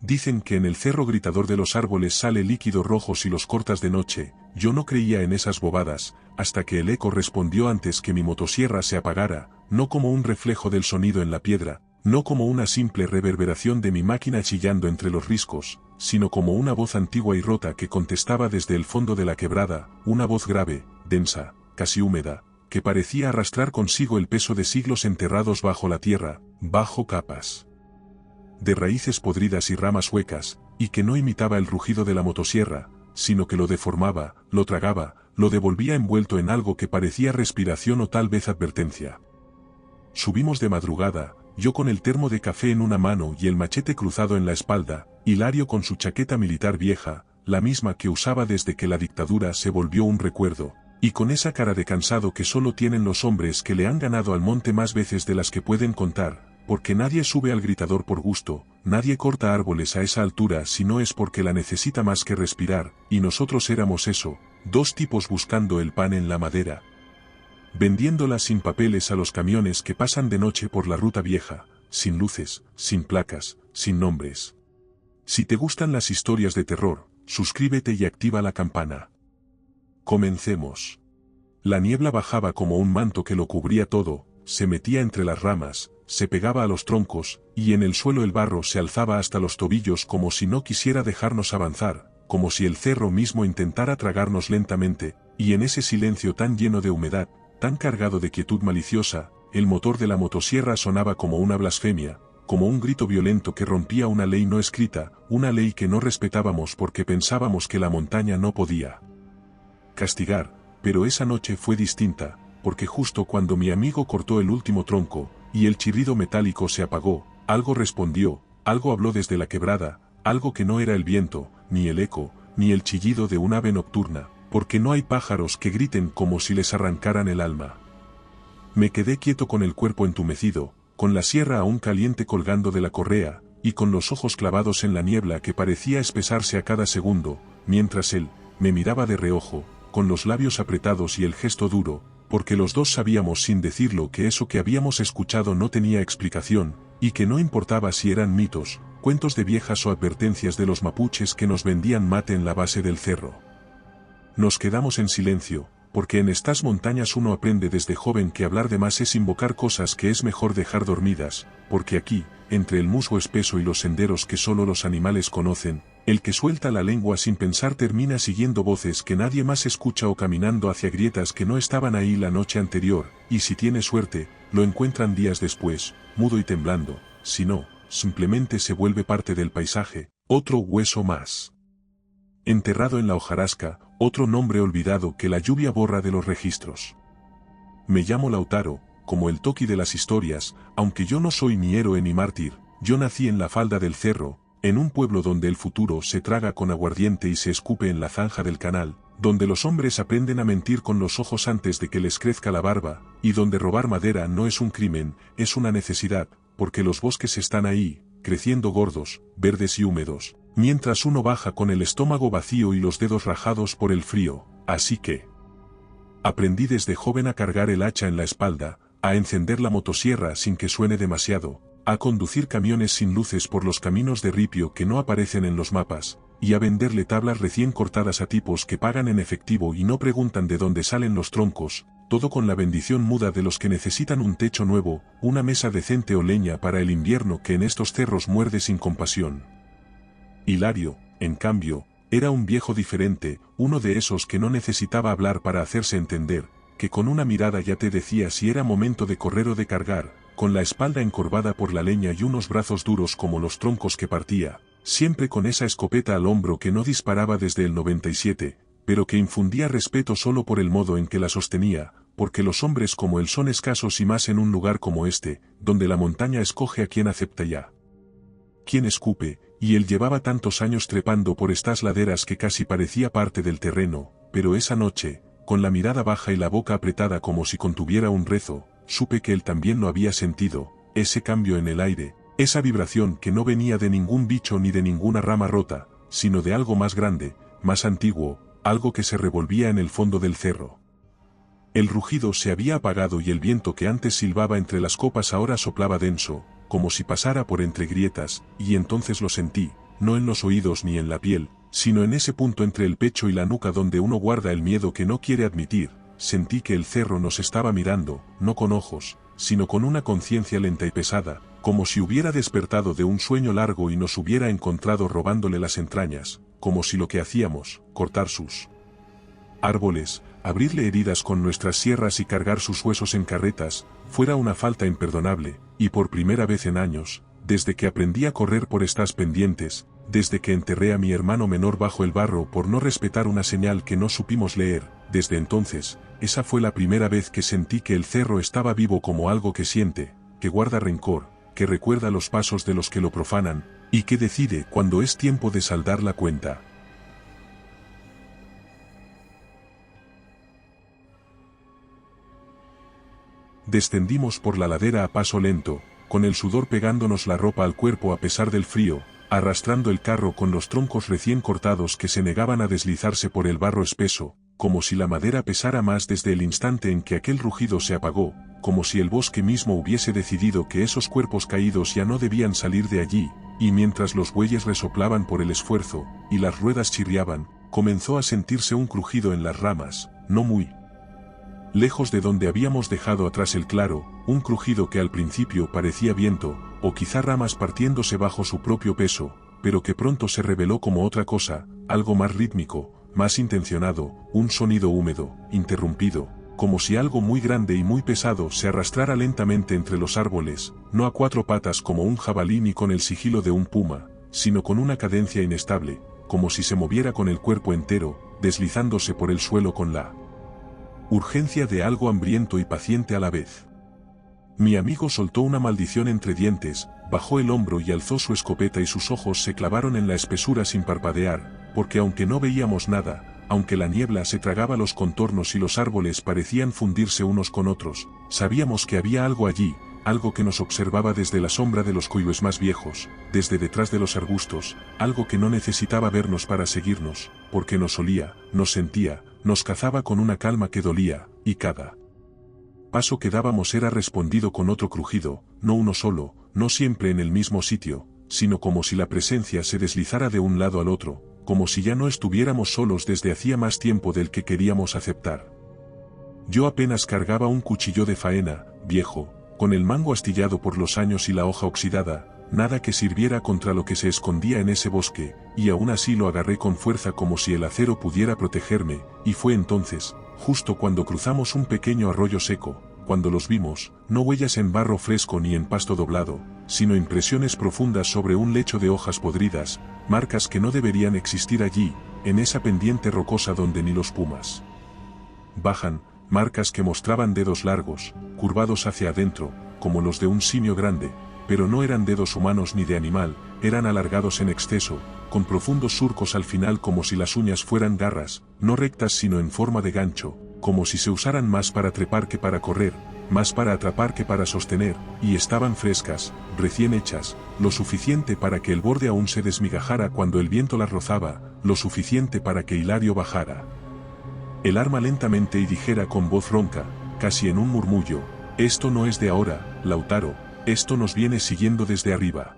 Dicen que en el cerro gritador de los árboles sale líquido rojo si los cortas de noche. Yo no creía en esas bobadas, hasta que el eco respondió antes que mi motosierra se apagara, no como un reflejo del sonido en la piedra, no como una simple reverberación de mi máquina chillando entre los riscos, sino como una voz antigua y rota que contestaba desde el fondo de la quebrada, una voz grave, densa, casi húmeda, que parecía arrastrar consigo el peso de siglos enterrados bajo la tierra, bajo capas de raíces podridas y ramas huecas, y que no imitaba el rugido de la motosierra, sino que lo deformaba, lo tragaba, lo devolvía envuelto en algo que parecía respiración o tal vez advertencia. Subimos de madrugada, yo con el termo de café en una mano y el machete cruzado en la espalda, Hilario con su chaqueta militar vieja, la misma que usaba desde que la dictadura se volvió un recuerdo, y con esa cara de cansado que solo tienen los hombres que le han ganado al monte más veces de las que pueden contar, porque nadie sube al gritador por gusto, nadie corta árboles a esa altura si no es porque la necesita más que respirar, y nosotros éramos eso, dos tipos buscando el pan en la madera, vendiéndola sin papeles a los camiones que pasan de noche por la ruta vieja, sin luces, sin placas, sin nombres. Si te gustan las historias de terror, suscríbete y activa la campana. Comencemos. La niebla bajaba como un manto que lo cubría todo, se metía entre las ramas, se pegaba a los troncos, y en el suelo el barro se alzaba hasta los tobillos como si no quisiera dejarnos avanzar, como si el cerro mismo intentara tragarnos lentamente, y en ese silencio tan lleno de humedad, tan cargado de quietud maliciosa, el motor de la motosierra sonaba como una blasfemia, como un grito violento que rompía una ley no escrita, una ley que no respetábamos porque pensábamos que la montaña no podía castigar, pero esa noche fue distinta, porque justo cuando mi amigo cortó el último tronco, y el chirrido metálico se apagó, algo respondió, algo habló desde la quebrada, algo que no era el viento, ni el eco, ni el chillido de un ave nocturna, porque no hay pájaros que griten como si les arrancaran el alma. Me quedé quieto con el cuerpo entumecido, con la sierra aún caliente colgando de la correa, y con los ojos clavados en la niebla que parecía espesarse a cada segundo, mientras él me miraba de reojo, con los labios apretados y el gesto duro, porque los dos sabíamos sin decirlo que eso que habíamos escuchado no tenía explicación, y que no importaba si eran mitos, cuentos de viejas o advertencias de los mapuches que nos vendían mate en la base del cerro. Nos quedamos en silencio, porque en estas montañas uno aprende desde joven que hablar de más es invocar cosas que es mejor dejar dormidas, porque aquí, entre el musgo espeso y los senderos que solo los animales conocen, el que suelta la lengua sin pensar termina siguiendo voces que nadie más escucha o caminando hacia grietas que no estaban ahí la noche anterior, y si tiene suerte, lo encuentran días después, mudo y temblando, si no, simplemente se vuelve parte del paisaje, otro hueso más enterrado en la hojarasca, otro nombre olvidado que la lluvia borra de los registros. Me llamo Lautaro, como el Toki de las historias, aunque yo no soy ni héroe ni mártir, yo nací en la falda del cerro, en un pueblo donde el futuro se traga con aguardiente y se escupe en la zanja del canal, donde los hombres aprenden a mentir con los ojos antes de que les crezca la barba, y donde robar madera no es un crimen, es una necesidad, porque los bosques están ahí, creciendo gordos, verdes y húmedos, mientras uno baja con el estómago vacío y los dedos rajados por el frío, así que aprendí desde joven a cargar el hacha en la espalda, a encender la motosierra sin que suene demasiado, a conducir camiones sin luces por los caminos de ripio que no aparecen en los mapas, y a venderle tablas recién cortadas a tipos que pagan en efectivo y no preguntan de dónde salen los troncos, todo con la bendición muda de los que necesitan un techo nuevo, una mesa decente o leña para el invierno que en estos cerros muerde sin compasión. Hilario, en cambio, era un viejo diferente, uno de esos que no necesitaba hablar para hacerse entender, que con una mirada ya te decía si era momento de correr o de cargar, con la espalda encorvada por la leña y unos brazos duros como los troncos que partía, siempre con esa escopeta al hombro que no disparaba desde el 97, pero que infundía respeto solo por el modo en que la sostenía, porque los hombres como él son escasos y más en un lugar como este, donde la montaña escoge a quien acepta ya. Quien escupe, y él llevaba tantos años trepando por estas laderas que casi parecía parte del terreno, pero esa noche, con la mirada baja y la boca apretada como si contuviera un rezo, supe que él también lo había sentido, ese cambio en el aire, esa vibración que no venía de ningún bicho ni de ninguna rama rota, sino de algo más grande, más antiguo, algo que se revolvía en el fondo del cerro. El rugido se había apagado y el viento que antes silbaba entre las copas ahora soplaba denso, como si pasara por entre grietas, y entonces lo sentí, no en los oídos ni en la piel, sino en ese punto entre el pecho y la nuca donde uno guarda el miedo que no quiere admitir. Sentí que el cerro nos estaba mirando, no con ojos, sino con una conciencia lenta y pesada, como si hubiera despertado de un sueño largo y nos hubiera encontrado robándole las entrañas, como si lo que hacíamos, cortar sus árboles, abrirle heridas con nuestras sierras y cargar sus huesos en carretas, fuera una falta imperdonable, y por primera vez en años, desde que aprendí a correr por estas pendientes, desde que enterré a mi hermano menor bajo el barro por no respetar una señal que no supimos leer, desde entonces, esa fue la primera vez que sentí que el cerro estaba vivo como algo que siente, que guarda rencor, que recuerda los pasos de los que lo profanan, y que decide cuando es tiempo de saldar la cuenta. Descendimos por la ladera a paso lento, con el sudor pegándonos la ropa al cuerpo a pesar del frío, arrastrando el carro con los troncos recién cortados que se negaban a deslizarse por el barro espeso, como si la madera pesara más desde el instante en que aquel rugido se apagó, como si el bosque mismo hubiese decidido que esos cuerpos caídos ya no debían salir de allí, y mientras los bueyes resoplaban por el esfuerzo, y las ruedas chirriaban, comenzó a sentirse un crujido en las ramas, no muy lejos de donde habíamos dejado atrás el claro, un crujido que al principio parecía viento, o quizá ramas partiéndose bajo su propio peso, pero que pronto se reveló como otra cosa, algo más rítmico, más intencionado, un sonido húmedo, interrumpido, como si algo muy grande y muy pesado se arrastrara lentamente entre los árboles, no a cuatro patas como un jabalí ni con el sigilo de un puma, sino con una cadencia inestable, como si se moviera con el cuerpo entero, deslizándose por el suelo con la urgencia de algo hambriento y paciente a la vez. Mi amigo soltó una maldición entre dientes, bajó el hombro y alzó su escopeta y sus ojos se clavaron en la espesura sin parpadear, porque aunque no veíamos nada, aunque la niebla se tragaba los contornos y los árboles parecían fundirse unos con otros, sabíamos que había algo allí, algo que nos observaba desde la sombra de los coihues más viejos, desde detrás de los arbustos, algo que no necesitaba vernos para seguirnos, porque nos olía, nos sentía, nos cazaba con una calma que dolía, y cada paso que dábamos era respondido con otro crujido, no uno solo, no siempre en el mismo sitio, sino como si la presencia se deslizara de un lado al otro, como si ya no estuviéramos solos desde hacía más tiempo del que queríamos aceptar. Yo apenas cargaba un cuchillo de faena, viejo, con el mango astillado por los años y la hoja oxidada, nada que sirviera contra lo que se escondía en ese bosque, y aún así lo agarré con fuerza como si el acero pudiera protegerme, y fue entonces, justo cuando cruzamos un pequeño arroyo seco, cuando los vimos, no huellas en barro fresco ni en pasto doblado, sino impresiones profundas sobre un lecho de hojas podridas, marcas que no deberían existir allí, en esa pendiente rocosa donde ni los pumas bajan, marcas que mostraban dedos largos, curvados hacia adentro, como los de un simio grande, pero no eran dedos humanos ni de animal, eran alargados en exceso, con profundos surcos al final como si las uñas fueran garras, no rectas sino en forma de gancho, como si se usaran más para trepar que para correr, más para atrapar que para sostener, y estaban frescas, recién hechas, lo suficiente para que el borde aún se desmigajara cuando el viento las rozaba, lo suficiente para que Hilario bajara el arma lentamente y dijera con voz ronca, casi en un murmullo: «Esto no es de ahora, Lautaro, esto nos viene siguiendo desde arriba».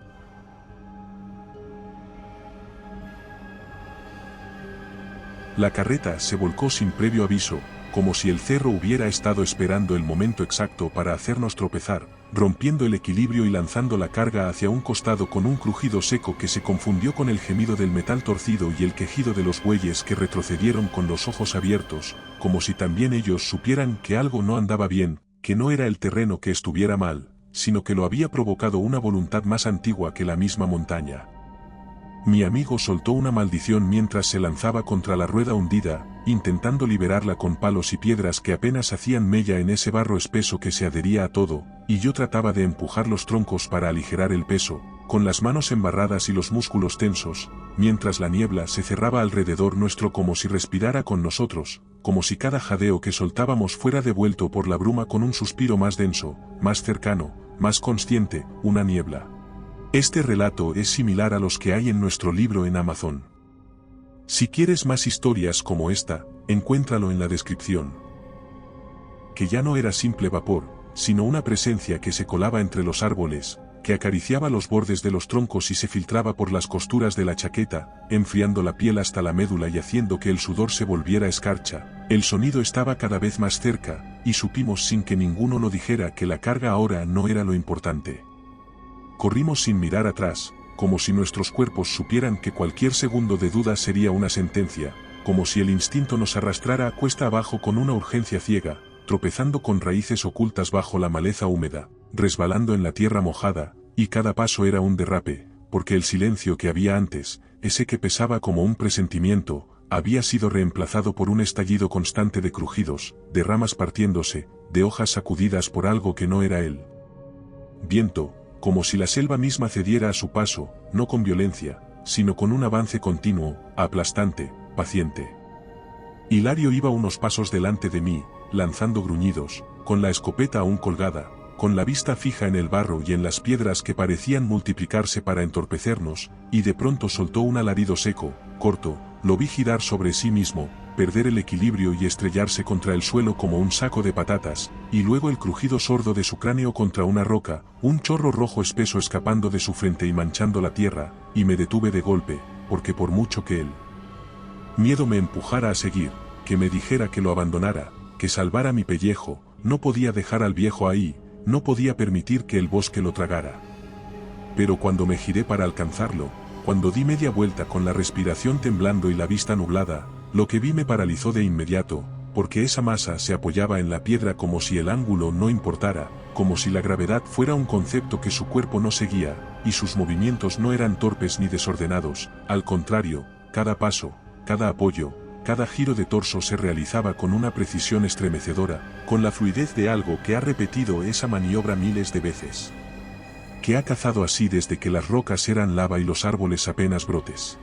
La carreta se volcó sin previo aviso, como si el cerro hubiera estado esperando el momento exacto para hacernos tropezar, rompiendo el equilibrio y lanzando la carga hacia un costado con un crujido seco que se confundió con el gemido del metal torcido y el quejido de los bueyes que retrocedieron con los ojos abiertos, como si también ellos supieran que algo no andaba bien, que no era el terreno que estuviera mal, sino que lo había provocado una voluntad más antigua que la misma montaña. Mi amigo soltó una maldición mientras se lanzaba contra la rueda hundida, intentando liberarla con palos y piedras que apenas hacían mella en ese barro espeso que se adhería a todo, y yo trataba de empujar los troncos para aligerar el peso, con las manos embarradas y los músculos tensos, mientras la niebla se cerraba alrededor nuestro como si respirara con nosotros, como si cada jadeo que soltábamos fuera devuelto por la bruma con un suspiro más denso, más cercano, más consciente, una niebla. Este relato es similar a los que hay en nuestro libro en Amazon. Si quieres más historias como esta, encuéntralo en la descripción. Que ya no era simple vapor, sino una presencia que se colaba entre los árboles, que acariciaba los bordes de los troncos y se filtraba por las costuras de la chaqueta, enfriando la piel hasta la médula y haciendo que el sudor se volviera escarcha. El sonido estaba cada vez más cerca, y supimos sin que ninguno lo dijera que la carga ahora no era lo importante. Corrimos sin mirar atrás, como si nuestros cuerpos supieran que cualquier segundo de duda sería una sentencia, como si el instinto nos arrastrara a cuesta abajo con una urgencia ciega, tropezando con raíces ocultas bajo la maleza húmeda, resbalando en la tierra mojada, y cada paso era un derrape, porque el silencio que había antes, ese que pesaba como un presentimiento, había sido reemplazado por un estallido constante de crujidos, de ramas partiéndose, de hojas sacudidas por algo que no era él. Viento, como si la selva misma cediera a su paso, no con violencia, sino con un avance continuo, aplastante, paciente. Hilario iba unos pasos delante de mí, lanzando gruñidos, con la escopeta aún colgada, con la vista fija en el barro y en las piedras que parecían multiplicarse para entorpecernos, y de pronto soltó un alarido seco, corto, lo vi girar sobre sí mismo, perder el equilibrio y estrellarse contra el suelo como un saco de patatas, y luego el crujido sordo de su cráneo contra una roca, un chorro rojo espeso escapando de su frente y manchando la tierra, y me detuve de golpe, porque por mucho que el miedo me empujara a seguir, que me dijera que lo abandonara, que salvara mi pellejo, no podía dejar al viejo ahí, no podía permitir que el bosque lo tragara. Pero cuando me giré para alcanzarlo, cuando di media vuelta con la respiración temblando y la vista nublada, lo que vi me paralizó de inmediato, porque esa masa se apoyaba en la piedra como si el ángulo no importara, como si la gravedad fuera un concepto que su cuerpo no seguía, y sus movimientos no eran torpes ni desordenados, al contrario, cada paso, cada apoyo, cada giro de torso se realizaba con una precisión estremecedora, con la fluidez de algo que ha repetido esa maniobra miles de veces. Que ha cazado así desde que las rocas eran lava y los árboles apenas brotes.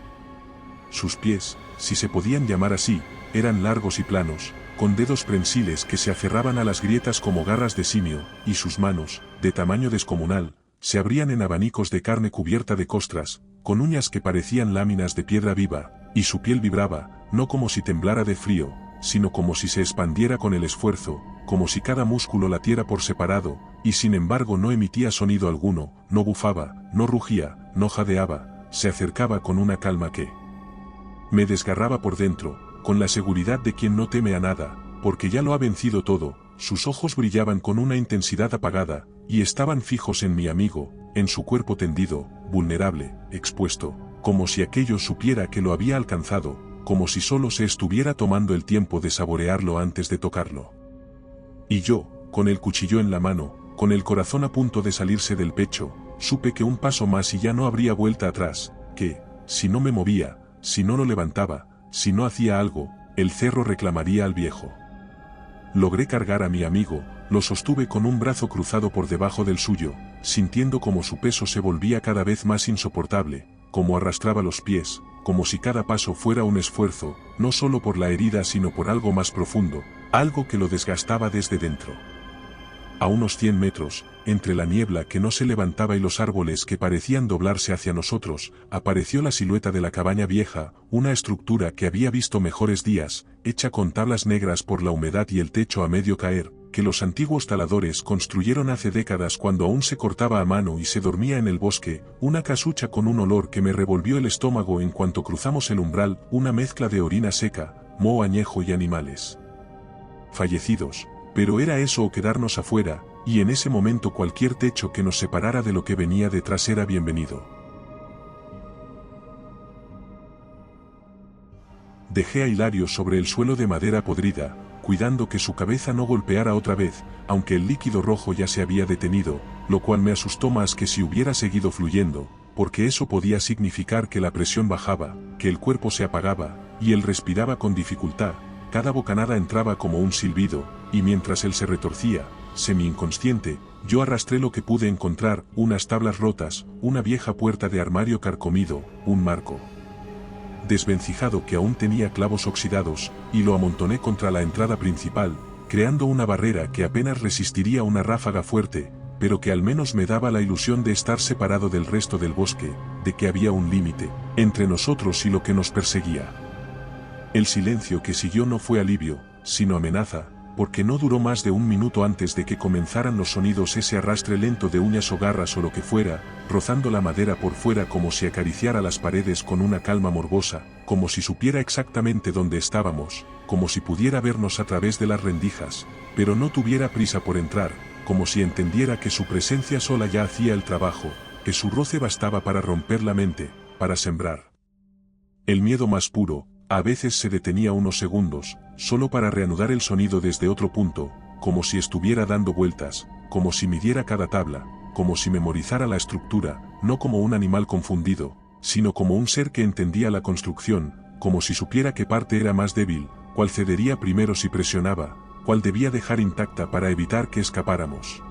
Sus pies, si se podían llamar así, eran largos y planos, con dedos prensiles que se aferraban a las grietas como garras de simio, y sus manos, de tamaño descomunal, se abrían en abanicos de carne cubierta de costras, con uñas que parecían láminas de piedra viva, y su piel vibraba, no como si temblara de frío, sino como si se expandiera con el esfuerzo, como si cada músculo latiera por separado, y sin embargo no emitía sonido alguno, no bufaba, no rugía, no jadeaba, se acercaba con una calma que me desgarraba por dentro, con la seguridad de quien no teme a nada, porque ya lo ha vencido todo. Sus ojos brillaban con una intensidad apagada, y estaban fijos en mi amigo, en su cuerpo tendido, vulnerable, expuesto, como si aquello supiera que lo había alcanzado, como si solo se estuviera tomando el tiempo de saborearlo antes de tocarlo. Y yo, con el cuchillo en la mano, con el corazón a punto de salirse del pecho, supe que un paso más y ya no habría vuelta atrás, que, si no me movía, si no lo levantaba, si no hacía algo, el cerro reclamaría al viejo. Logré cargar a mi amigo, lo sostuve con un brazo cruzado por debajo del suyo, sintiendo como su peso se volvía cada vez más insoportable, como arrastraba los pies, como si cada paso fuera un esfuerzo, no solo por la herida sino por algo más profundo, algo que lo desgastaba desde dentro. A unos 100 metros, entre la niebla que no se levantaba y los árboles que parecían doblarse hacia nosotros, apareció la silueta de la cabaña vieja, una estructura que había visto mejores días, hecha con tablas negras por la humedad y el techo a medio caer, que los antiguos taladores construyeron hace décadas cuando aún se cortaba a mano y se dormía en el bosque, una casucha con un olor que me revolvió el estómago en cuanto cruzamos el umbral, una mezcla de orina seca, moho añejo y animales fallecidos. Pero era eso o quedarnos afuera, y en ese momento cualquier techo que nos separara de lo que venía detrás era bienvenido. Dejé a Hilario sobre el suelo de madera podrida, cuidando que su cabeza no golpeara otra vez, aunque el líquido rojo ya se había detenido, lo cual me asustó más que si hubiera seguido fluyendo, porque eso podía significar que la presión bajaba, que el cuerpo se apagaba, y él respiraba con dificultad. Cada bocanada entraba como un silbido, y mientras él se retorcía, semi-inconsciente, yo arrastré lo que pude encontrar, unas tablas rotas, una vieja puerta de armario carcomido, un marco desvencijado que aún tenía clavos oxidados, y lo amontoné contra la entrada principal, creando una barrera que apenas resistiría una ráfaga fuerte, pero que al menos me daba la ilusión de estar separado del resto del bosque, de que había un límite entre nosotros y lo que nos perseguía. El silencio que siguió no fue alivio, sino amenaza, porque no duró más de un minuto antes de que comenzaran los sonidos, ese arrastre lento de uñas o garras o lo que fuera, rozando la madera por fuera como si acariciara las paredes con una calma morbosa, como si supiera exactamente dónde estábamos, como si pudiera vernos a través de las rendijas, pero no tuviera prisa por entrar, como si entendiera que su presencia sola ya hacía el trabajo, que su roce bastaba para romper la mente, para sembrar. El miedo más puro, a veces se detenía unos segundos, solo para reanudar el sonido desde otro punto, como si estuviera dando vueltas, como si midiera cada tabla, como si memorizara la estructura, no como un animal confundido, sino como un ser que entendía la construcción, como si supiera qué parte era más débil, cuál cedería primero si presionaba, cuál debía dejar intacta para evitar que escapáramos.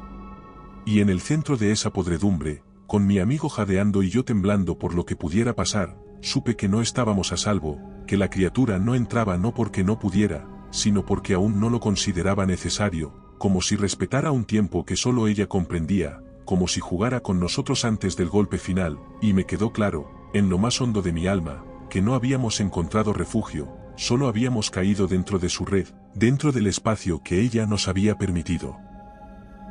Y en el centro de esa podredumbre, con mi amigo jadeando y yo temblando por lo que pudiera pasar, supe que no estábamos a salvo, que la criatura no entraba no porque no pudiera, sino porque aún no lo consideraba necesario, como si respetara un tiempo que solo ella comprendía, como si jugara con nosotros antes del golpe final, y me quedó claro, en lo más hondo de mi alma, que no habíamos encontrado refugio, solo habíamos caído dentro de su red, dentro del espacio que ella nos había permitido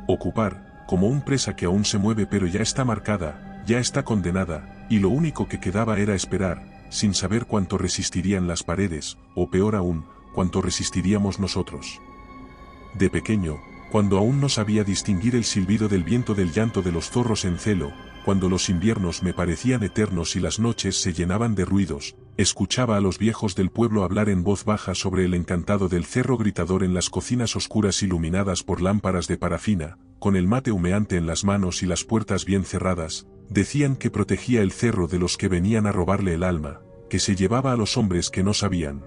ocupar, como un presa que aún se mueve pero ya está marcada, ya está condenada, y lo único que quedaba era esperar, sin saber cuánto resistirían las paredes, o peor aún, cuánto resistiríamos nosotros. De pequeño, cuando aún no sabía distinguir el silbido del viento del llanto de los zorros en celo, cuando los inviernos me parecían eternos y las noches se llenaban de ruidos, escuchaba a los viejos del pueblo hablar en voz baja sobre el encantado del cerro gritador en las cocinas oscuras iluminadas por lámparas de parafina, con el mate humeante en las manos y las puertas bien cerradas. Decían que protegía el cerro de los que venían a robarle el alma, que se llevaba a los hombres que no sabían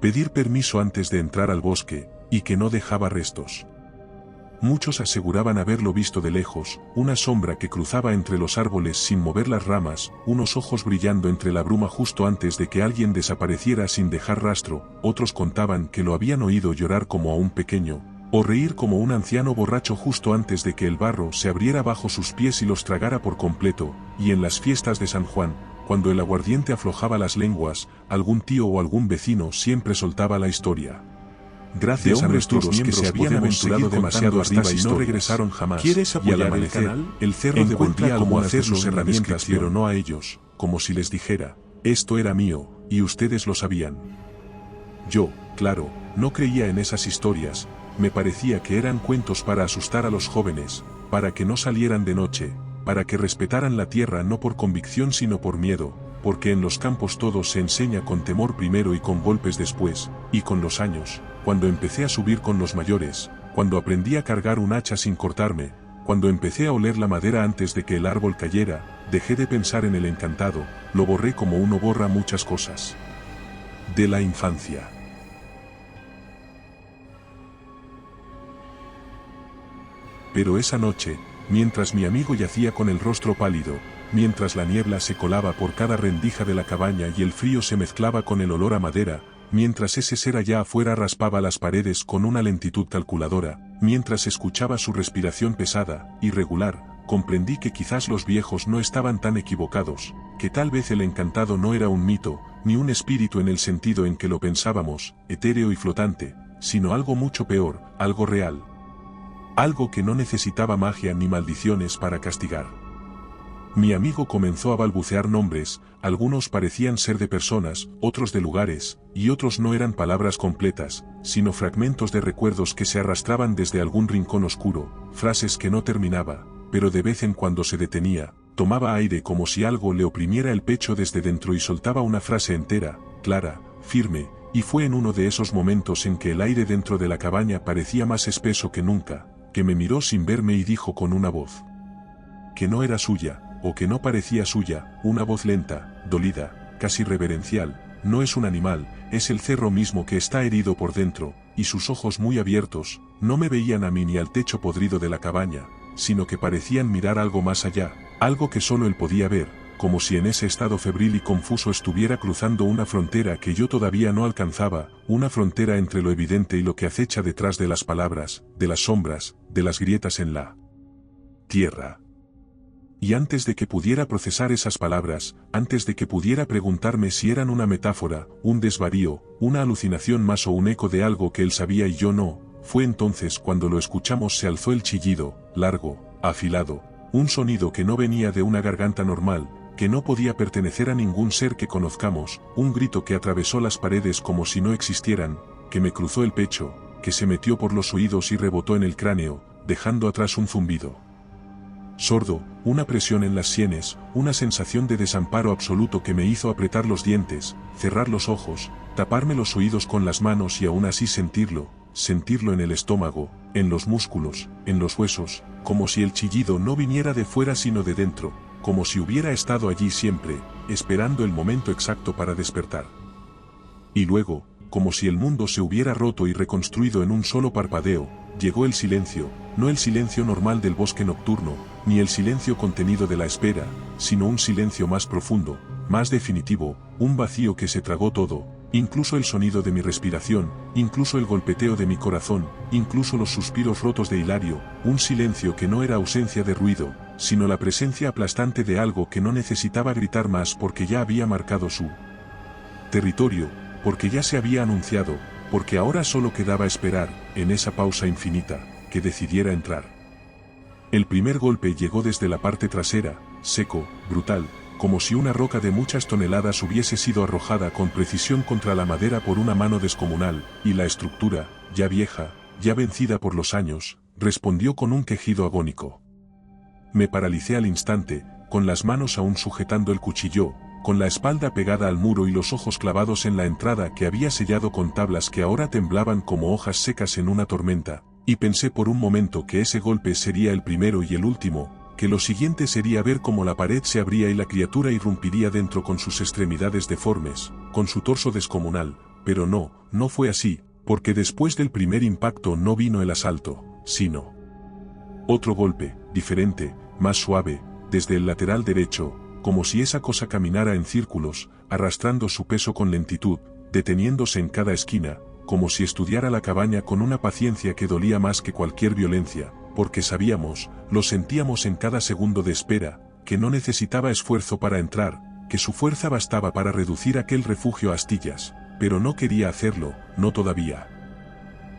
pedir permiso antes de entrar al bosque, y que no dejaba restos. Muchos aseguraban haberlo visto de lejos, una sombra que cruzaba entre los árboles sin mover las ramas, unos ojos brillando entre la bruma justo antes de que alguien desapareciera sin dejar rastro. Otros contaban que lo habían oído llorar como a un pequeño, o reír como un anciano borracho justo antes de que el barro se abriera bajo sus pies y los tragara por completo, y en las fiestas de San Juan, cuando el aguardiente aflojaba las lenguas, algún tío o algún vecino siempre soltaba la historia. Gracias a nuestros miembros que se habían aventurado demasiado arriba y no regresaron jamás. ¿Quieres apoyar y al amanecer, el cerro devolvía cómo hacer sus herramientas pero no a ellos, como si les dijera, esto era mío, y ustedes lo sabían. Yo, claro, no creía en esas historias, me parecía que eran cuentos para asustar a los jóvenes, para que no salieran de noche, para que respetaran la tierra no por convicción sino por miedo, porque en los campos todo se enseña con temor primero y con golpes después, y con los años, cuando empecé a subir con los mayores, cuando aprendí a cargar un hacha sin cortarme, cuando empecé a oler la madera antes de que el árbol cayera, dejé de pensar en el encantado, lo borré como uno borra muchas cosas de la infancia. Pero esa noche, mientras mi amigo yacía con el rostro pálido, mientras la niebla se colaba por cada rendija de la cabaña y el frío se mezclaba con el olor a madera, mientras ese ser allá afuera raspaba las paredes con una lentitud calculadora, mientras escuchaba su respiración pesada, irregular, comprendí que quizás los viejos no estaban tan equivocados, que tal vez el encantado no era un mito, ni un espíritu en el sentido en que lo pensábamos, etéreo y flotante, sino algo mucho peor, algo real. Algo que no necesitaba magia ni maldiciones para castigar. Mi amigo comenzó a balbucear nombres, algunos parecían ser de personas, otros de lugares, y otros no eran palabras completas, sino fragmentos de recuerdos que se arrastraban desde algún rincón oscuro, frases que no terminaba, pero de vez en cuando se detenía, tomaba aire como si algo le oprimiera el pecho desde dentro y soltaba una frase entera, clara, firme, y fue en uno de esos momentos en que el aire dentro de la cabaña parecía más espeso que nunca, que me miró sin verme y dijo con una voz que no era suya, o que no parecía suya, una voz lenta, dolida, casi reverencial, no es un animal, es el cerro mismo que está herido por dentro, y sus ojos muy abiertos, no me veían a mí ni al techo podrido de la cabaña, sino que parecían mirar algo más allá, algo que solo él podía ver, como si en ese estado febril y confuso estuviera cruzando una frontera que yo todavía no alcanzaba, una frontera entre lo evidente y lo que acecha detrás de las palabras, de las sombras, de las grietas en la tierra. Y antes de que pudiera procesar esas palabras, antes de que pudiera preguntarme si eran una metáfora, un desvarío, una alucinación más o un eco de algo que él sabía y yo no, fue entonces cuando lo escuchamos. Se alzó el chillido, largo, afilado, un sonido que no venía de una garganta normal, que no podía pertenecer a ningún ser que conozcamos, un grito que atravesó las paredes como si no existieran, que me cruzó el pecho, que se metió por los oídos y rebotó en el cráneo, dejando atrás un zumbido sordo, una presión en las sienes, una sensación de desamparo absoluto que me hizo apretar los dientes, cerrar los ojos, taparme los oídos con las manos y aún así sentirlo en el estómago, en los músculos, en los huesos, como si el chillido no viniera de fuera sino de dentro, como si hubiera estado allí siempre, esperando el momento exacto para despertar. Y luego, como si el mundo se hubiera roto y reconstruido en un solo parpadeo, llegó el silencio, no el silencio normal del bosque nocturno, ni el silencio contenido de la espera, sino un silencio más profundo, más definitivo, un vacío que se tragó todo, incluso el sonido de mi respiración, incluso el golpeteo de mi corazón, incluso los suspiros rotos de Hilario, un silencio que no era ausencia de ruido, sino la presencia aplastante de algo que no necesitaba gritar más porque ya había marcado su territorio, porque ya se había anunciado, porque ahora solo quedaba esperar, en esa pausa infinita, que decidiera entrar. El primer golpe llegó desde la parte trasera, seco, brutal, como si una roca de muchas toneladas hubiese sido arrojada con precisión contra la madera por una mano descomunal, y la estructura, ya vieja, ya vencida por los años, respondió con un quejido agónico. Me paralicé al instante, con las manos aún sujetando el cuchillo, con la espalda pegada al muro y los ojos clavados en la entrada que había sellado con tablas que ahora temblaban como hojas secas en una tormenta, y pensé por un momento que ese golpe sería el primero y el último, que lo siguiente sería ver cómo la pared se abría y la criatura irrumpiría dentro con sus extremidades deformes, con su torso descomunal, pero no fue así, porque después del primer impacto no vino el asalto, sino otro golpe, diferente, más suave, desde el lateral derecho, como si esa cosa caminara en círculos, arrastrando su peso con lentitud, deteniéndose en cada esquina, como si estudiara la cabaña con una paciencia que dolía más que cualquier violencia, porque sabíamos, lo sentíamos en cada segundo de espera, que no necesitaba esfuerzo para entrar, que su fuerza bastaba para reducir aquel refugio a astillas, pero no quería hacerlo, no todavía.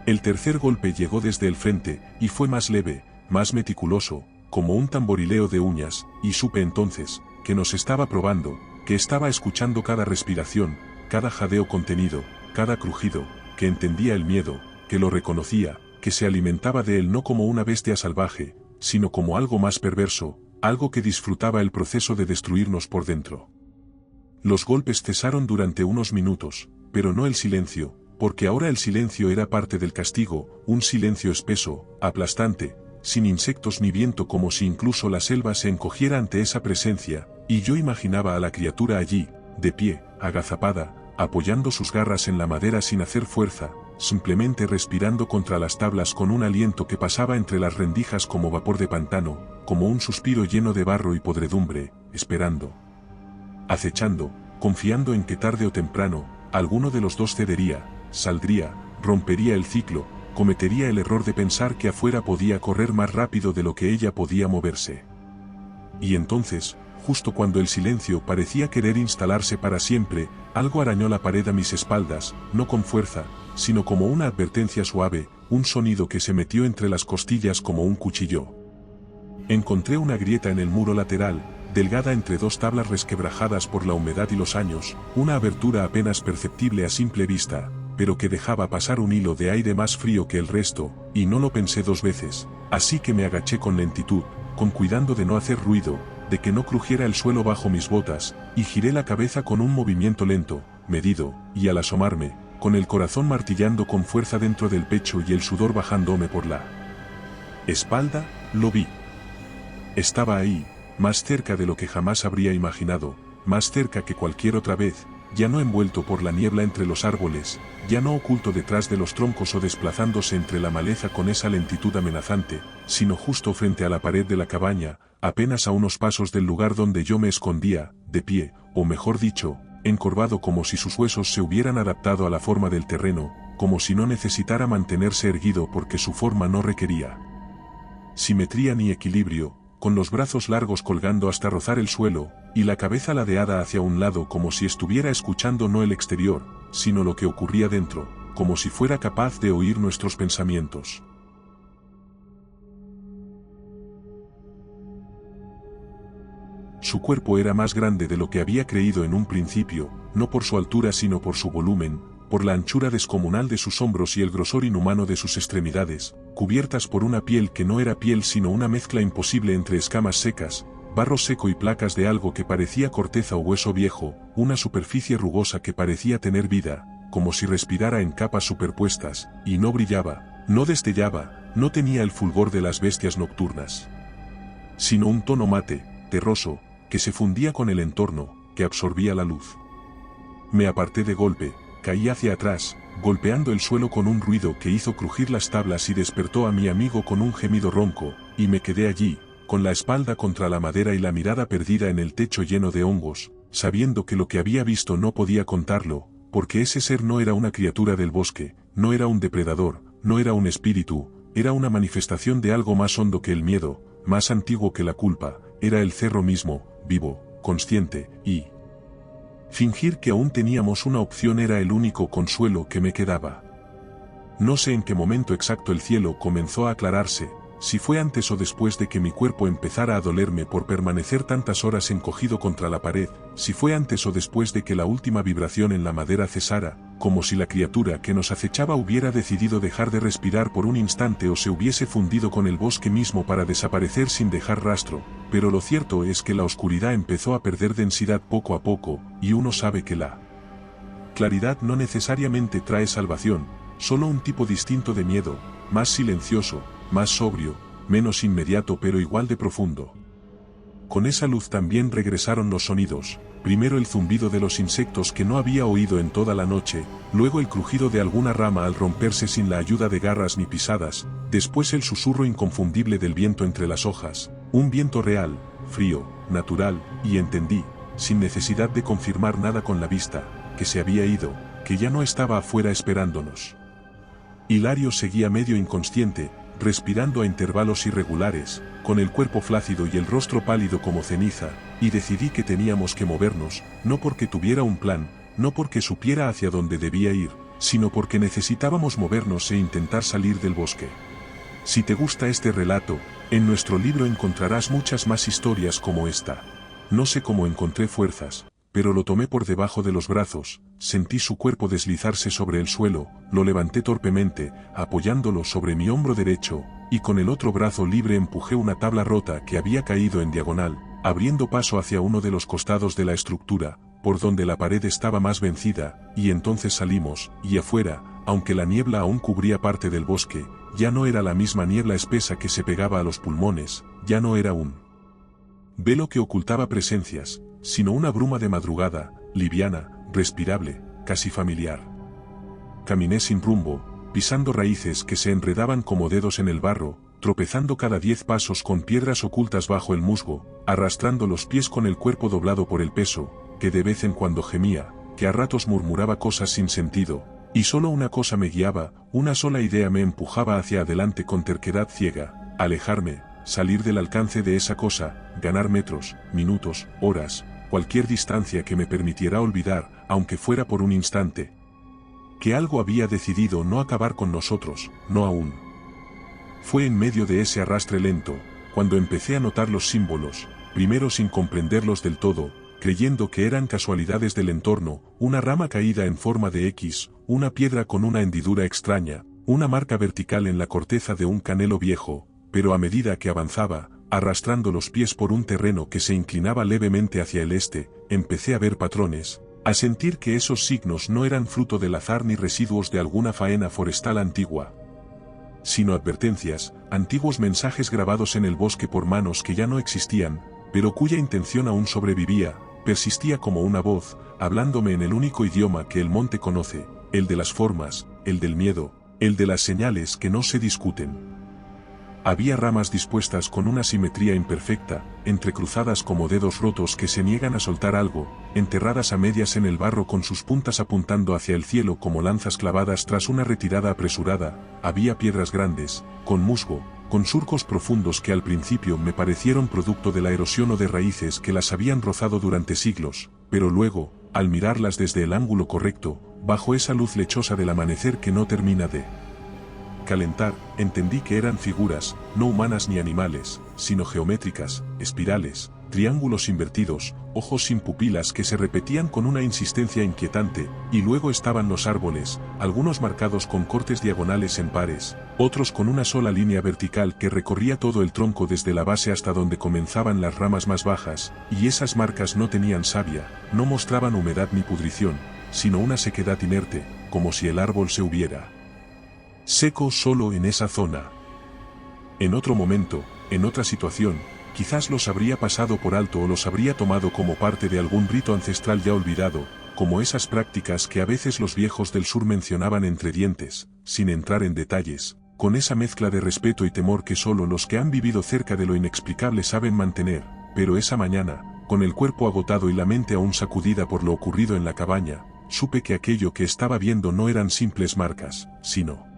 El tercer golpe llegó desde el frente, y fue más leve, más meticuloso, como un tamborileo de uñas, y supe entonces, que nos estaba probando, que estaba escuchando cada respiración, cada jadeo contenido, cada crujido, que entendía el miedo, que lo reconocía, que se alimentaba de él no como una bestia salvaje, sino como algo más perverso, algo que disfrutaba el proceso de destruirnos por dentro. Los golpes cesaron durante unos minutos, pero no el silencio, porque ahora el silencio era parte del castigo, un silencio espeso, aplastante, sin insectos ni viento, como si incluso la selva se encogiera ante esa presencia, y yo imaginaba a la criatura allí, de pie, agazapada, apoyando sus garras en la madera sin hacer fuerza, simplemente respirando contra las tablas con un aliento que pasaba entre las rendijas como vapor de pantano, como un suspiro lleno de barro y podredumbre, esperando, acechando, confiando en que tarde o temprano, alguno de los dos cedería, saldría, rompería el ciclo, cometería el error de pensar que afuera podía correr más rápido de lo que ella podía moverse. Y entonces, justo cuando el silencio parecía querer instalarse para siempre, algo arañó la pared a mis espaldas, no con fuerza, sino como una advertencia suave, un sonido que se metió entre las costillas como un cuchillo. Encontré una grieta en el muro lateral, delgada entre dos tablas resquebrajadas por la humedad y los años, una abertura apenas perceptible a simple vista, pero que dejaba pasar un hilo de aire más frío que el resto, y no lo pensé dos veces, así que me agaché con lentitud, con cuidado de no hacer ruido, de que no crujiera el suelo bajo mis botas, y giré la cabeza con un movimiento lento, medido, y al asomarme, con el corazón martillando con fuerza dentro del pecho y el sudor bajándome por la espalda, lo vi. Estaba ahí, más cerca de lo que jamás habría imaginado, más cerca que cualquier otra vez, ya no envuelto por la niebla entre los árboles, ya no oculto detrás de los troncos o desplazándose entre la maleza con esa lentitud amenazante, sino justo frente a la pared de la cabaña, apenas a unos pasos del lugar donde yo me escondía, de pie, o mejor dicho, encorvado como si sus huesos se hubieran adaptado a la forma del terreno, como si no necesitara mantenerse erguido porque su forma no requería simetría ni equilibrio, con los brazos largos colgando hasta rozar el suelo, y la cabeza ladeada hacia un lado como si estuviera escuchando no el exterior, sino lo que ocurría dentro, como si fuera capaz de oír nuestros pensamientos. Su cuerpo era más grande de lo que había creído en un principio, no por su altura sino por su volumen, por la anchura descomunal de sus hombros y el grosor inhumano de sus extremidades, cubiertas por una piel que no era piel sino una mezcla imposible entre escamas secas, barro seco y placas de algo que parecía corteza o hueso viejo, una superficie rugosa que parecía tener vida, como si respirara en capas superpuestas, y no brillaba, no destellaba, no tenía el fulgor de las bestias nocturnas, sino un tono mate, terroso, que se fundía con el entorno, que absorbía la luz. Me aparté de golpe, caí hacia atrás, golpeando el suelo con un ruido que hizo crujir las tablas y despertó a mi amigo con un gemido ronco, y me quedé allí, con la espalda contra la madera y la mirada perdida en el techo lleno de hongos, sabiendo que lo que había visto no podía contarlo, porque ese ser no era una criatura del bosque, no era un depredador, no era un espíritu, era una manifestación de algo más hondo que el miedo, más antiguo que la culpa, era el cerro mismo, vivo, consciente, y fingir que aún teníamos una opción era el único consuelo que me quedaba. No sé en qué momento exacto el cielo comenzó a aclararse, si fue antes o después de que mi cuerpo empezara a dolerme por permanecer tantas horas encogido contra la pared, si fue antes o después de que la última vibración en la madera cesara, como si la criatura que nos acechaba hubiera decidido dejar de respirar por un instante o se hubiese fundido con el bosque mismo para desaparecer sin dejar rastro, pero lo cierto es que la oscuridad empezó a perder densidad poco a poco, y uno sabe que la claridad no necesariamente trae salvación, solo un tipo distinto de miedo, más silencioso, más sobrio, menos inmediato pero igual de profundo. Con esa luz también regresaron los sonidos, primero el zumbido de los insectos que no había oído en toda la noche, luego el crujido de alguna rama al romperse sin la ayuda de garras ni pisadas, después el susurro inconfundible del viento entre las hojas, un viento real, frío, natural, y entendí, sin necesidad de confirmar nada con la vista, que se había ido, que ya no estaba afuera esperándonos. Hilario seguía medio inconsciente, respirando a intervalos irregulares, con el cuerpo flácido y el rostro pálido como ceniza, y decidí que teníamos que movernos, no porque tuviera un plan, no porque supiera hacia dónde debía ir, sino porque necesitábamos movernos e intentar salir del bosque. Si te gusta este relato, en nuestro libro encontrarás muchas más historias como esta. No sé cómo encontré fuerzas, pero lo tomé por debajo de los brazos, sentí su cuerpo deslizarse sobre el suelo, lo levanté torpemente, apoyándolo sobre mi hombro derecho, y con el otro brazo libre empujé una tabla rota que había caído en diagonal, abriendo paso hacia uno de los costados de la estructura, por donde la pared estaba más vencida, y entonces salimos, y afuera, aunque la niebla aún cubría parte del bosque, ya no era la misma niebla espesa que se pegaba a los pulmones, ya no era un velo que ocultaba presencias, sino una bruma de madrugada, liviana, respirable, casi familiar. Caminé sin rumbo, pisando raíces que se enredaban como dedos en el barro, tropezando cada 10 pasos con piedras ocultas bajo el musgo, arrastrando los pies con el cuerpo doblado por el peso, que de vez en cuando gemía, que a ratos murmuraba cosas sin sentido, y solo una cosa me guiaba, una sola idea me empujaba hacia adelante con terquedad ciega, alejarme, salir del alcance de esa cosa, ganar metros, minutos, horas, cualquier distancia que me permitiera olvidar, aunque fuera por un instante, que algo había decidido no acabar con nosotros, no aún. Fue en medio de ese arrastre lento, cuando empecé a notar los símbolos, primero sin comprenderlos del todo, creyendo que eran casualidades del entorno, una rama caída en forma de X, una piedra con una hendidura extraña, una marca vertical en la corteza de un canelo viejo, pero a medida que avanzaba, arrastrando los pies por un terreno que se inclinaba levemente hacia el este, empecé a ver patrones, a sentir que esos signos no eran fruto del azar ni residuos de alguna faena forestal antigua, sino advertencias, antiguos mensajes grabados en el bosque por manos que ya no existían, pero cuya intención aún sobrevivía, persistía como una voz, hablándome en el único idioma que el monte conoce, el de las formas, el del miedo, el de las señales que no se discuten. Había ramas dispuestas con una simetría imperfecta, entrecruzadas como dedos rotos que se niegan a soltar algo, enterradas a medias en el barro con sus puntas apuntando hacia el cielo como lanzas clavadas tras una retirada apresurada. Había piedras grandes, con musgo, con surcos profundos que al principio me parecieron producto de la erosión o de raíces que las habían rozado durante siglos, pero luego, al mirarlas desde el ángulo correcto, bajo esa luz lechosa del amanecer que no termina de calentar, entendí que eran figuras, no humanas ni animales, sino geométricas, espirales, triángulos invertidos, ojos sin pupilas que se repetían con una insistencia inquietante, y luego estaban los árboles, algunos marcados con cortes diagonales en pares, otros con una sola línea vertical que recorría todo el tronco desde la base hasta donde comenzaban las ramas más bajas, y esas marcas no tenían savia, no mostraban humedad ni pudrición, sino una sequedad inerte, como si el árbol se hubiera seco solo en esa zona. En otro momento, en otra situación, quizás los habría pasado por alto o los habría tomado como parte de algún rito ancestral ya olvidado, como esas prácticas que a veces los viejos del sur mencionaban entre dientes, sin entrar en detalles, con esa mezcla de respeto y temor que solo los que han vivido cerca de lo inexplicable saben mantener, pero esa mañana, con el cuerpo agotado y la mente aún sacudida por lo ocurrido en la cabaña, supe que aquello que estaba viendo no eran simples marcas, sino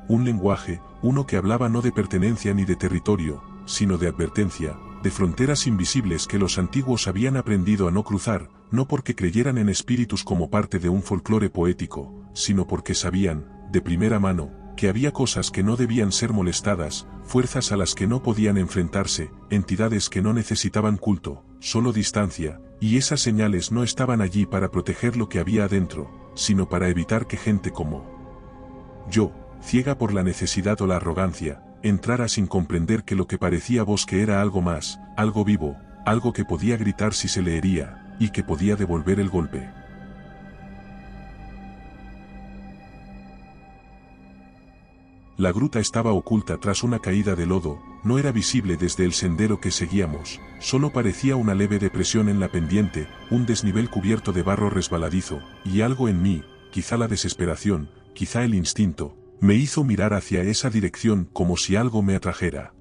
un lenguaje, uno que hablaba no de pertenencia ni de territorio, sino de advertencia, de fronteras invisibles que los antiguos habían aprendido a no cruzar, no porque creyeran en espíritus como parte de un folclore poético, sino porque sabían, de primera mano, que había cosas que no debían ser molestadas, fuerzas a las que no podían enfrentarse, entidades que no necesitaban culto, solo distancia, y esas señales no estaban allí para proteger lo que había adentro, sino para evitar que gente como yo, ciega por la necesidad o la arrogancia, entrara sin comprender que lo que parecía bosque era algo más, algo vivo, algo que podía gritar si se le hería, y que podía devolver el golpe. La gruta estaba oculta tras una caída de lodo, no era visible desde el sendero que seguíamos, solo parecía una leve depresión en la pendiente, un desnivel cubierto de barro resbaladizo, y algo en mí, quizá la desesperación, quizá el instinto, me hizo mirar hacia esa dirección como si algo me atrajera.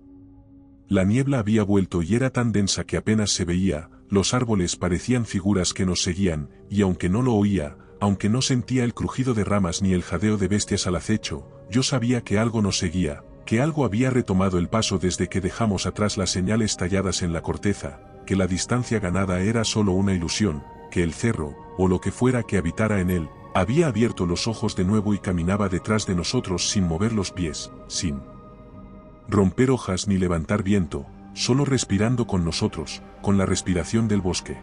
La niebla había vuelto y era tan densa que apenas se veía, los árboles parecían figuras que nos seguían, y aunque no lo oía, aunque no sentía el crujido de ramas ni el jadeo de bestias al acecho, yo sabía que algo nos seguía, que algo había retomado el paso desde que dejamos atrás las señales talladas en la corteza, que la distancia ganada era solo una ilusión, que el cerro, o lo que fuera que habitara en él, había abierto los ojos de nuevo y caminaba detrás de nosotros sin mover los pies, sin romper hojas ni levantar viento, solo respirando con nosotros, con la respiración del bosque.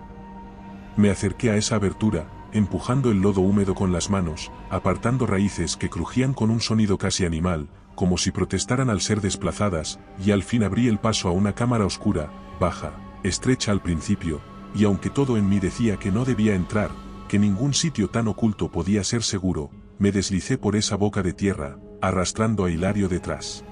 Me acerqué a esa abertura, empujando el lodo húmedo con las manos, apartando raíces que crujían con un sonido casi animal, como si protestaran al ser desplazadas, y al fin abrí el paso a una cámara oscura, baja, estrecha al principio, y aunque todo en mí decía que no debía entrar, que ningún sitio tan oculto podía ser seguro, me deslicé por esa boca de tierra, arrastrando a Hilario detrás.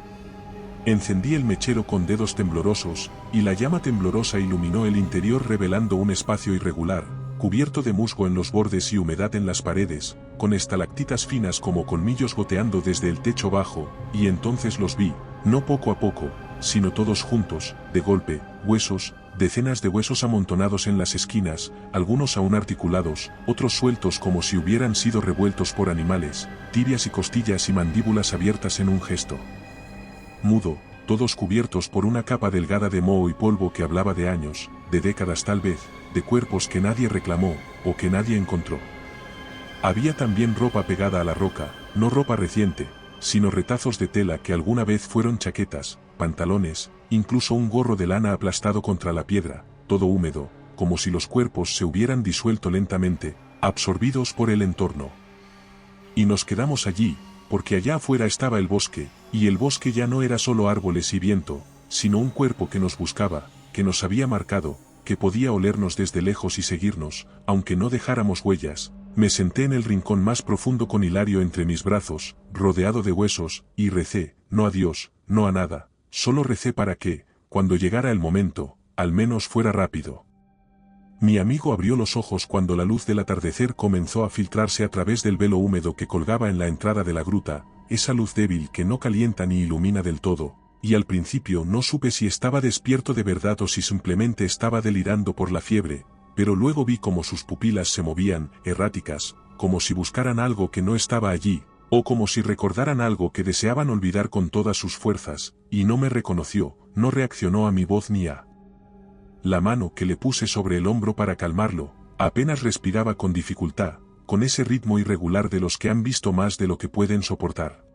Encendí el mechero con dedos temblorosos, y la llama temblorosa iluminó el interior revelando un espacio irregular, cubierto de musgo en los bordes y humedad en las paredes, con estalactitas finas como colmillos goteando desde el techo bajo, y entonces los vi, no poco a poco, sino todos juntos, de golpe, huesos, decenas de huesos amontonados en las esquinas, algunos aún articulados, otros sueltos como si hubieran sido revueltos por animales, tibias y costillas y mandíbulas abiertas en un gesto mudo, todos cubiertos por una capa delgada de moho y polvo que hablaba de años, de décadas tal vez, de cuerpos que nadie reclamó, o que nadie encontró. Había también ropa pegada a la roca, no ropa reciente, sino retazos de tela que alguna vez fueron chaquetas, pantalones, incluso un gorro de lana aplastado contra la piedra, todo húmedo, como si los cuerpos se hubieran disuelto lentamente, absorbidos por el entorno. Y nos quedamos allí, porque allá afuera estaba el bosque, y el bosque ya no era solo árboles y viento, sino un cuerpo que nos buscaba, que nos había marcado, que podía olernos desde lejos y seguirnos, aunque no dejáramos huellas. Me senté en el rincón más profundo con Hilario entre mis brazos, rodeado de huesos, y recé, no a Dios, no a nada, solo recé para que, cuando llegara el momento, al menos fuera rápido. Mi amigo abrió los ojos cuando la luz del atardecer comenzó a filtrarse a través del velo húmedo que colgaba en la entrada de la gruta, esa luz débil que no calienta ni ilumina del todo, y al principio no supe si estaba despierto de verdad o si simplemente estaba delirando por la fiebre, pero luego vi como sus pupilas se movían, erráticas, como si buscaran algo que no estaba allí, O como si recordaran algo que deseaban olvidar con todas sus fuerzas, y no me reconoció, no reaccionó a mi voz ni a la mano que le puse sobre el hombro para calmarlo, apenas respiraba con dificultad, con ese ritmo irregular de los que han visto más de lo que pueden soportar.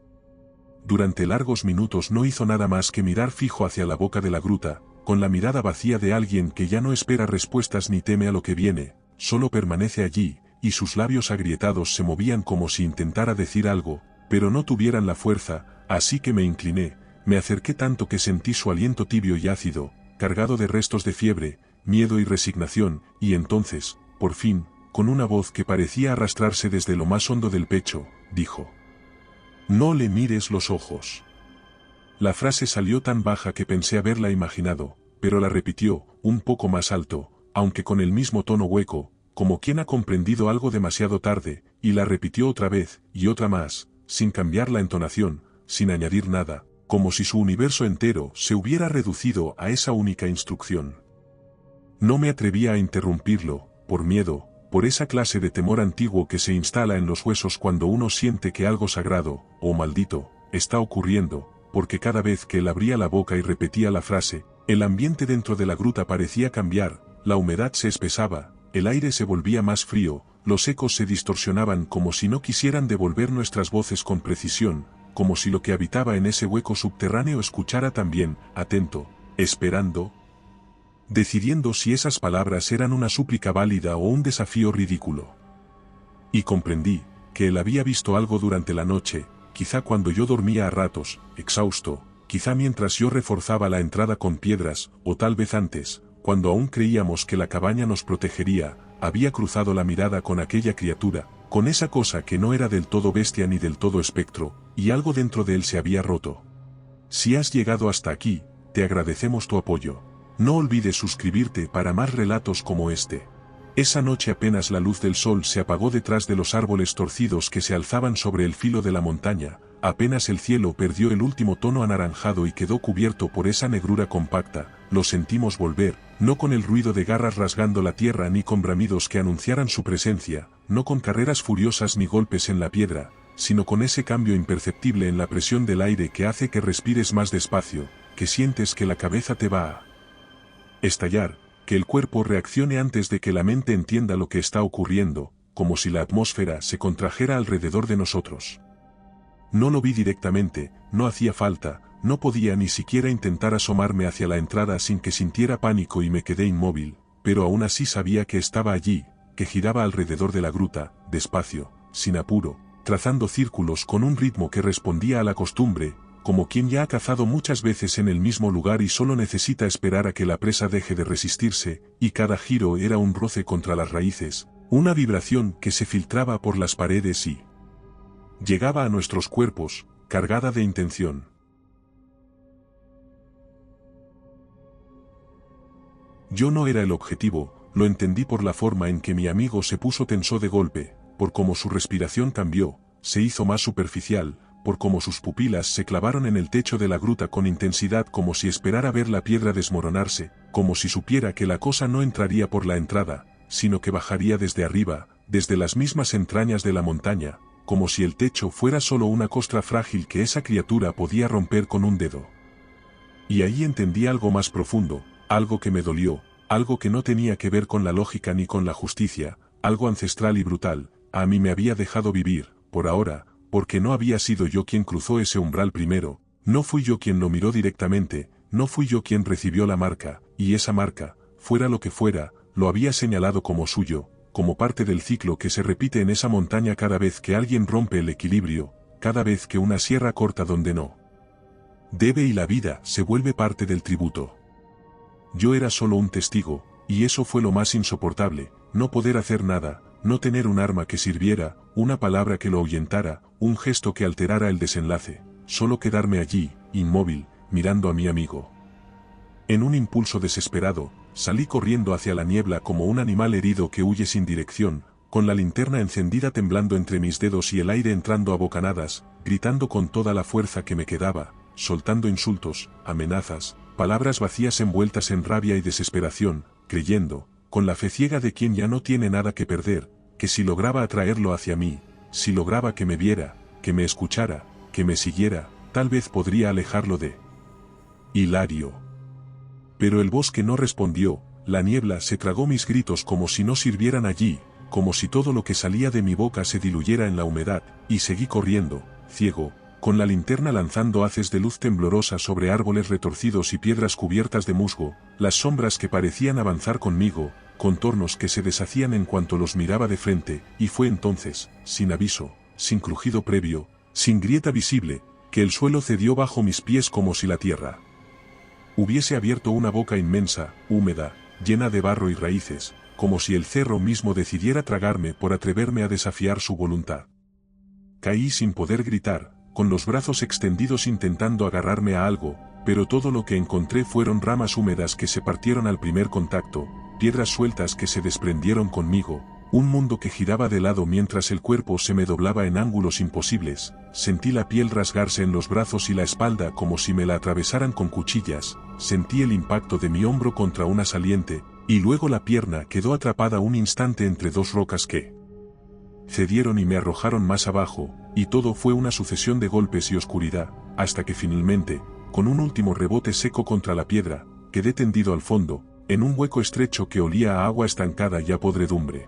Durante largos minutos no hizo nada más que mirar fijo hacia la boca de la gruta, con la mirada vacía de alguien que ya no espera respuestas ni teme a lo que viene, solo permanece allí, y sus labios agrietados se movían como si intentara decir algo, pero no tuvieran la fuerza, así que me incliné, me acerqué tanto que sentí su aliento tibio y ácido, cargado de restos de fiebre, miedo y resignación, y entonces, por fin, con una voz que parecía arrastrarse desde lo más hondo del pecho, dijo: «No le mires los ojos». La frase salió tan baja que pensé haberla imaginado, pero la repitió, un poco más alto, aunque con el mismo tono hueco, como quien ha comprendido algo demasiado tarde, y la repitió otra vez, y otra más, sin cambiar la entonación, sin añadir nada, como si su universo entero se hubiera reducido a esa única instrucción. No me atrevía a interrumpirlo, por miedo, por esa clase de temor antiguo que se instala en los huesos cuando uno siente que algo sagrado, o maldito, está ocurriendo, porque cada vez que él abría la boca y repetía la frase, el ambiente dentro de la gruta parecía cambiar, la humedad se espesaba, el aire se volvía más frío, los ecos se distorsionaban como si no quisieran devolver nuestras voces con precisión, como si lo que habitaba en ese hueco subterráneo escuchara también, atento, esperando, decidiendo si esas palabras eran una súplica válida o un desafío ridículo. Y comprendí, que él había visto algo durante la noche, quizá cuando yo dormía a ratos, exhausto, quizá mientras yo reforzaba la entrada con piedras, o tal vez antes, cuando aún creíamos que la cabaña nos protegería, había cruzado la mirada con aquella criatura, con esa cosa que no era del todo bestia ni del todo espectro, y algo dentro de él se había roto. Si has llegado hasta aquí, te agradecemos tu apoyo. No olvides suscribirte para más relatos como este. Esa noche apenas la luz del sol se apagó detrás de los árboles torcidos que se alzaban sobre el filo de la montaña, apenas el cielo perdió el último tono anaranjado y quedó cubierto por esa negrura compacta, lo sentimos volver, no con el ruido de garras rasgando la tierra ni con bramidos que anunciaran su presencia, no con carreras furiosas ni golpes en la piedra, sino con ese cambio imperceptible en la presión del aire que hace que respires más despacio, que sientes que la cabeza te va a estallar, que el cuerpo reaccione antes de que la mente entienda lo que está ocurriendo, como si la atmósfera se contrajera alrededor de nosotros. No lo vi directamente, no hacía falta, no podía ni siquiera intentar asomarme hacia la entrada sin que sintiera pánico y me quedé inmóvil, pero aún así sabía que estaba allí, que giraba alrededor de la gruta, despacio, sin apuro, trazando círculos con un ritmo que respondía a la costumbre, como quien ya ha cazado muchas veces en el mismo lugar y solo necesita esperar a que la presa deje de resistirse, y cada giro era un roce contra las raíces, una vibración que se filtraba por las paredes y llegaba a nuestros cuerpos, cargada de intención. Yo no era el objetivo, lo entendí por la forma en que mi amigo se puso tenso de golpe, por cómo su respiración cambió, se hizo más superficial, por cómo sus pupilas se clavaron en el techo de la gruta con intensidad como si esperara ver la piedra desmoronarse, como si supiera que la cosa no entraría por la entrada, sino que bajaría desde arriba, desde las mismas entrañas de la montaña, como si el techo fuera solo una costra frágil que esa criatura podía romper con un dedo. Y ahí entendí algo más profundo, algo que me dolió, algo que no tenía que ver con la lógica ni con la justicia, algo ancestral y brutal, a mí me había dejado vivir, por ahora, porque no había sido yo quien cruzó ese umbral primero, no fui yo quien lo miró directamente, no fui yo quien recibió la marca, y esa marca, fuera lo que fuera, lo había señalado como suyo, como parte del ciclo que se repite en esa montaña cada vez que alguien rompe el equilibrio, cada vez que una sierra corta donde no debe y la vida se vuelve parte del tributo. Yo era solo un testigo, y eso fue lo más insoportable, no poder hacer nada, no tener un arma que sirviera, una palabra que lo ahuyentara, un gesto que alterara el desenlace, solo quedarme allí, inmóvil, mirando a mi amigo. En un impulso desesperado, salí corriendo hacia la niebla como un animal herido que huye sin dirección, con la linterna encendida temblando entre mis dedos y el aire entrando a bocanadas, gritando con toda la fuerza que me quedaba, soltando insultos, amenazas, palabras vacías envueltas en rabia y desesperación, creyendo, con la fe ciega de quien ya no tiene nada que perder, que si lograba atraerlo hacia mí, si lograba que me viera, que me escuchara, que me siguiera, tal vez podría alejarlo de Hilario. Pero el bosque no respondió, la niebla se tragó mis gritos como si no sirvieran allí, como si todo lo que salía de mi boca se diluyera en la humedad, y seguí corriendo, ciego, con la linterna lanzando haces de luz temblorosa sobre árboles retorcidos y piedras cubiertas de musgo, las sombras que parecían avanzar conmigo, contornos que se deshacían en cuanto los miraba de frente, y fue entonces, sin aviso, sin crujido previo, sin grieta visible, que el suelo cedió bajo mis pies como si la tierra hubiese abierto una boca inmensa, húmeda, llena de barro y raíces, como si el cerro mismo decidiera tragarme por atreverme a desafiar su voluntad. Caí sin poder gritar, con los brazos extendidos intentando agarrarme a algo, pero todo lo que encontré fueron ramas húmedas que se partieron al primer contacto, piedras sueltas que se desprendieron conmigo, un mundo que giraba de lado mientras el cuerpo se me doblaba en ángulos imposibles, sentí la piel rasgarse en los brazos y la espalda como si me la atravesaran con cuchillas, sentí el impacto de mi hombro contra una saliente, y luego la pierna quedó atrapada un instante entre dos rocas que cedieron y me arrojaron más abajo, y todo fue una sucesión de golpes y oscuridad, hasta que finalmente, con un último rebote seco contra la piedra, quedé tendido al fondo, en un hueco estrecho que olía a agua estancada y a podredumbre.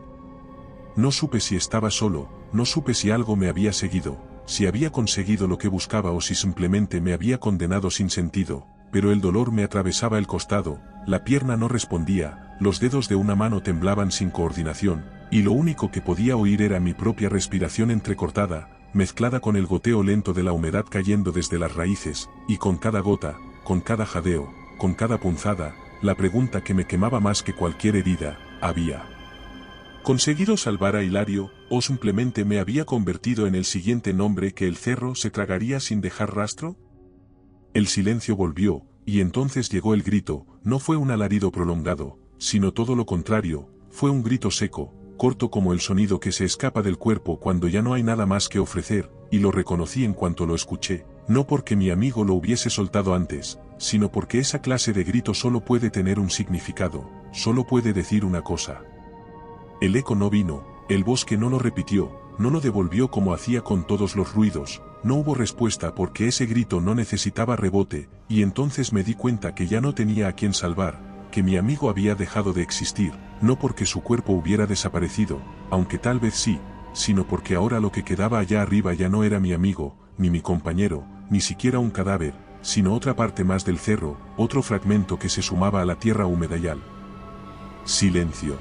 No supe si estaba solo, no supe si algo me había seguido, si había conseguido lo que buscaba o si simplemente me había condenado sin sentido, pero el dolor me atravesaba el costado, la pierna no respondía, los dedos de una mano temblaban sin coordinación, y lo único que podía oír era mi propia respiración entrecortada, mezclada con el goteo lento de la humedad cayendo desde las raíces, y con cada gota, con cada jadeo, con cada punzada, la pregunta que me quemaba más que cualquier herida, ¿había conseguido salvar a Hilario, o simplemente me había convertido en el siguiente nombre que el cerro se tragaría sin dejar rastro? El silencio volvió, y entonces llegó el grito, no fue un alarido prolongado, sino todo lo contrario, fue un grito seco, corto como el sonido que se escapa del cuerpo cuando ya no hay nada más que ofrecer, y lo reconocí en cuanto lo escuché, no porque mi amigo lo hubiese soltado antes, sino porque esa clase de grito solo puede tener un significado, solo puede decir una cosa. El eco no vino, el bosque no lo repitió, no lo devolvió como hacía con todos los ruidos, no hubo respuesta porque ese grito no necesitaba rebote, y entonces me di cuenta que ya no tenía a quien salvar, que mi amigo había dejado de existir, no porque su cuerpo hubiera desaparecido, aunque tal vez sí, sino porque ahora lo que quedaba allá arriba ya no era mi amigo, ni mi compañero, ni siquiera un cadáver, sino otra parte más del cerro, otro fragmento que se sumaba a la tierra húmeda y al silencio.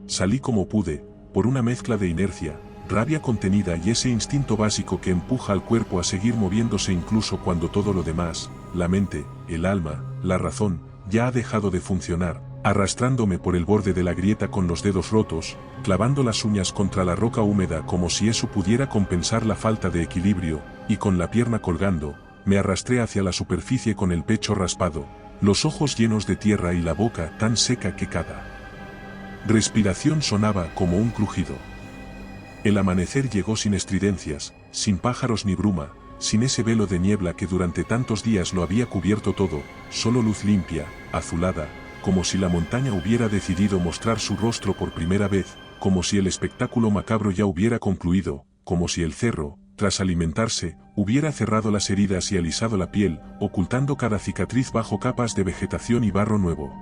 Salí como pude, por una mezcla de inercia, rabia contenida y ese instinto básico que empuja al cuerpo a seguir moviéndose incluso cuando todo lo demás, la mente, el alma, la razón, ya ha dejado de funcionar, arrastrándome por el borde de la grieta con los dedos rotos, clavando las uñas contra la roca húmeda como si eso pudiera compensar la falta de equilibrio, y con la pierna colgando, me arrastré hacia la superficie con el pecho raspado, los ojos llenos de tierra y la boca tan seca que cada respiración sonaba como un crujido. El amanecer llegó sin estridencias, sin pájaros ni bruma, sin ese velo de niebla que durante tantos días lo había cubierto todo, solo luz limpia, azulada, como si la montaña hubiera decidido mostrar su rostro por primera vez, como si el espectáculo macabro ya hubiera concluido, como si el cerro, tras alimentarse, hubiera cerrado las heridas y alisado la piel, ocultando cada cicatriz bajo capas de vegetación y barro nuevo.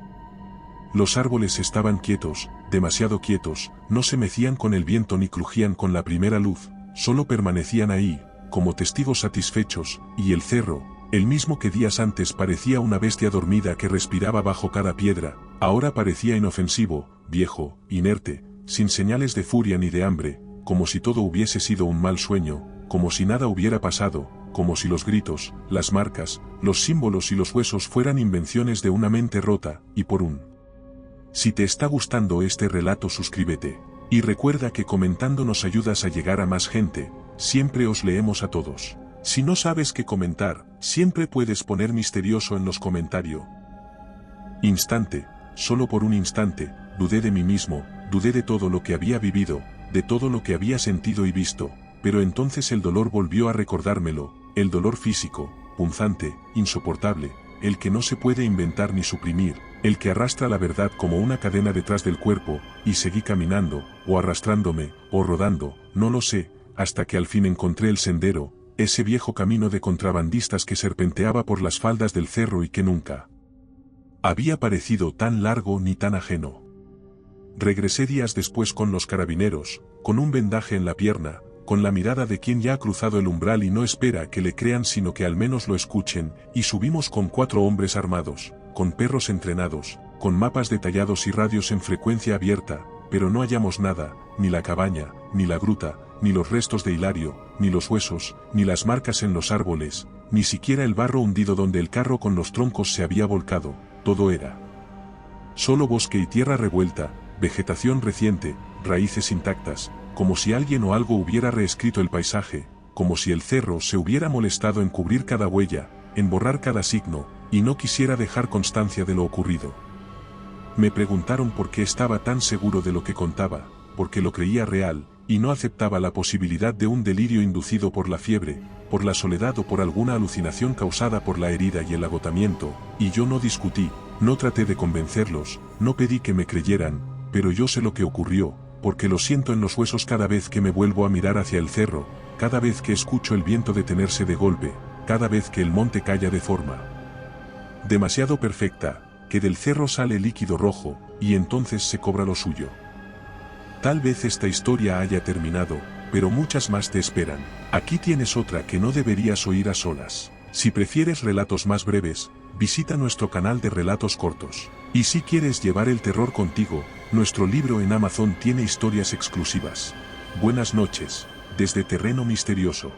Los árboles estaban quietos, demasiado quietos, no se mecían con el viento ni crujían con la primera luz, solo permanecían ahí, como testigos satisfechos, y el cerro, el mismo que días antes parecía una bestia dormida que respiraba bajo cada piedra, ahora parecía inofensivo, viejo, inerte, sin señales de furia ni de hambre, como si todo hubiese sido un mal sueño, como si nada hubiera pasado, como si los gritos, las marcas, los símbolos y los huesos fueran invenciones de una mente rota, y por un Si te está gustando este relato, suscríbete. Y recuerda que comentando nos ayudas a llegar a más gente, siempre os leemos a todos. Si no sabes qué comentar, siempre puedes poner misterioso en los comentarios. Instante, solo por un instante, dudé de mí mismo, dudé de todo lo que había vivido, de todo lo que había sentido y visto, pero entonces el dolor volvió a recordármelo, el dolor físico, punzante, insoportable, el que no se puede inventar ni suprimir, el que arrastra la verdad como una cadena detrás del cuerpo, y seguí caminando, o arrastrándome, o rodando, no lo sé, hasta que al fin encontré el sendero, ese viejo camino de contrabandistas que serpenteaba por las faldas del cerro y que nunca había parecido tan largo ni tan ajeno. Regresé días después con los carabineros, con un vendaje en la pierna, con la mirada de quien ya ha cruzado el umbral y no espera que le crean sino que al menos lo escuchen, y subimos con 4 hombres armados, con perros entrenados, con mapas detallados y radios en frecuencia abierta, pero no hallamos nada, ni la cabaña, ni la gruta, ni los restos de Hilario, ni los huesos, ni las marcas en los árboles, ni siquiera el barro hundido donde el carro con los troncos se había volcado, todo era solo bosque y tierra revuelta, vegetación reciente, raíces intactas, como si alguien o algo hubiera reescrito el paisaje, como si el cerro se hubiera molestado en cubrir cada huella, en borrar cada signo, y no quisiera dejar constancia de lo ocurrido. Me preguntaron por qué estaba tan seguro de lo que contaba, porque lo creía real, y no aceptaba la posibilidad de un delirio inducido por la fiebre, por la soledad o por alguna alucinación causada por la herida y el agotamiento, y yo no discutí, no traté de convencerlos, no pedí que me creyeran, pero yo sé lo que ocurrió, porque lo siento en los huesos cada vez que me vuelvo a mirar hacia el cerro, cada vez que escucho el viento detenerse de golpe, cada vez que el monte calla de forma demasiado perfecta, que del cerro sale líquido rojo, y entonces se cobra lo suyo. Tal vez esta historia haya terminado, pero muchas más te esperan. Aquí tienes otra que no deberías oír a solas. Si prefieres relatos más breves, visita nuestro canal de relatos cortos. Y si quieres llevar el terror contigo, nuestro libro en Amazon tiene historias exclusivas. Buenas noches, desde Terreno Misterioso.